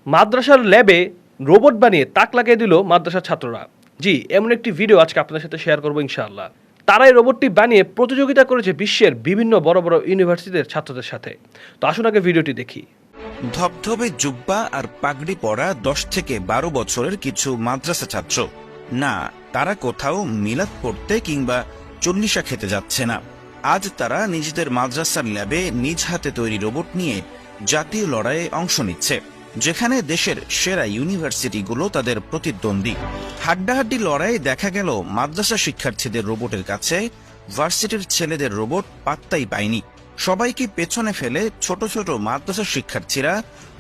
মাদ্রাসার ল্যাবে রোবট বানিয়ে তাক লাগিয়ে দিল মাদ্রাসার ছাত্ররা। জি, এমন একটি ভিডিও আজকে আপনাদের সাথে শেয়ার করবো ইনশাআল্লাহ। তারা এই রোবটটি বানিয়ে প্রতিযোগিতা করেছে বিশ্বের বিভিন্ন বড় বড় ইউনিভার্সিটির ছাত্রদের সাথে। তো আসুন আগে ভিডিওটি দেখি। ধবধবে জুব্বা আর পাগড়ি পরা 10 থেকে 12 বছরের কিছু মাদ্রাসা ছাত্র। না, তারা কোথাও মিলাদ পড়তে কিংবা চল্লিশা খেতে যাচ্ছে না। আজ তারা নিজেদের মাদ্রাসার ল্যাবে নিজ হাতে তৈরি রোবট নিয়ে জাতীয় লড়াইয়ে অংশ নিচ্ছে, যেখানে দেশের সেরা ইউনিভার্সিটিগুলো তাদের প্রতিদ্বন্দ্বী। হাড্ডাহাড্ডি লড়াইয়ে দেখা গেল মাদ্রাসা শিক্ষার্থীদের রোবটের কাছে ভার্সিটির ছেলেদের রোবট পাত্তাই পায়নি। সবাইকে পেছনে ফেলে ছোট ছোট মাদ্রাসা শিক্ষার্থীরা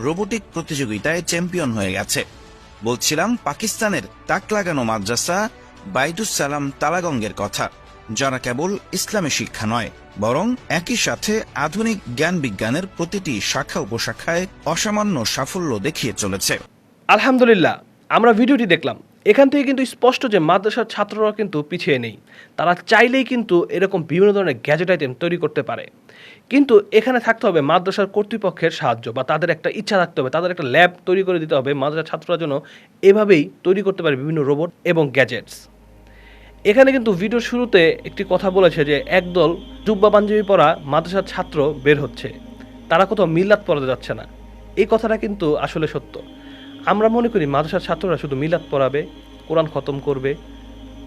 রোবোটিক প্রতিযোগিতায় চ্যাম্পিয়ন হয়ে গেছে। বলছিলাম পাকিস্তানের তাক লাগানো মাদ্রাসা বাইদুস সালাম তালাগঙ্গের কথা, যারা কেবল ইসলামী শিক্ষা নয়, বরং একই সাথে আধুনিক জ্ঞান বিজ্ঞানের প্রতিটি শাখা উপশাখায় অসামান্য সাফল্য দেখিয়ে চলেছে। আলহামদুলিল্লাহ, আমরা ভিডিওটি দেখলাম। এখান থেকে কিন্তু স্পষ্ট যে মাদ্রাসার ছাত্ররা কিন্তু পিছিয়ে নেই। তারা চাইলেই কিন্তু এরকম বিভিন্ন ধরনের গ্যাজেট আইটেম তৈরি করতে পারে, কিন্তু এখানে থাকতে হবে মাদ্রাসার কর্তৃপক্ষের সাহায্য বা তাদের একটা ইচ্ছা থাকতে হবে, তাদের একটা ল্যাব তৈরি করে দিতে হবে মাদ্রাসার ছাত্ররা যেন এভাবেই তৈরি করতে পারে বিভিন্ন রোবট এবং গ্যাজেটস। এখানে কিন্তু ভিডিওর শুরুতে একটি কথা বলেছে যে একদল জুব্বা পাঞ্জাবি পরা মাদ্রাসার ছাত্র বের হচ্ছে, তারা কোথাও মিলাদ পড়াতে যাচ্ছে না। এই কথাটা কিন্তু আসলে সত্য। আমরা মনে করি মাদ্রাসার ছাত্ররা শুধু মিলাদ পড়াবে, কোরআন খতম করবে,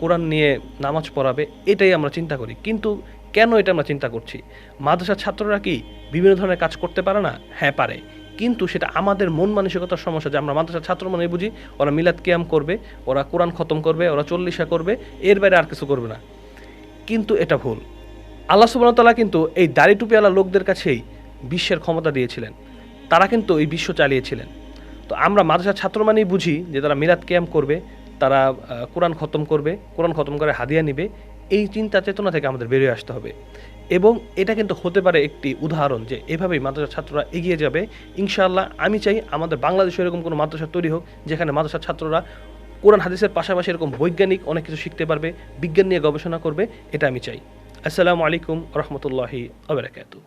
কোরআন নিয়ে নামাজ পড়াবে, এটাই আমরা চিন্তা করি। কিন্তু কেন এটা আমরা চিন্তা করছি? মাদ্রাসার ছাত্ররা কি বিভিন্ন ধরনের কাজ করতে পারে না? হ্যাঁ পারে, কিন্তু সেটা আমাদের মন মানসিকতার সমস্যা যে আমরা মাদ্রাসার ছাত্র মানে বুঝি ওরা মিলাদ কিয়াম করবে, ওরা কোরআন খতম করবে, ওরা চল্লিশা করবে, এর বাইরে আর কিছু করবে না। কিন্তু এটা ভুল। আল্লাহ সুবহানাহু ওয়া তাআলা কিন্তু এই দাড়ি টুপিওয়ালা লোকদের কাছেই বিশ্বের ক্ষমতা দিয়েছিলেন, তারা কিন্তু এই বিশ্ব চালিয়েছিলেন। তো আমরা মাদ্রাসার ছাত্র মানেই বুঝি যে তারা মিলাদ কিয়াম করবে, তারা কোরআন খতম করবে, কোরআন খতম করে হাদিয়া নিবে। এই চিন্তা চেতনা থেকে আমাদের বেরিয়ে আসতে হবে, এবং এটা কিন্তু হতে পারে একটি উদাহরণ যে এভাবেই মাদ্রাসার ছাত্ররা এগিয়ে যাবে ইনশাআল্লাহ। আমি চাই আমাদের বাংলাদেশে এরকম কোনো মাদ্রাসা তৈরি হোক যেখানে মাদ্রাসার ছাত্ররা কোরআন হাদিসের পাশাপাশি এরকম বৈজ্ঞানিক অনেক কিছু শিখতে পারবে, বিজ্ঞান নিয়ে গবেষণা করবে। এটা আমি চাই। আসসালামু আলাইকুম রহমতুল্লাহি ওয়া বারাকাতুহু।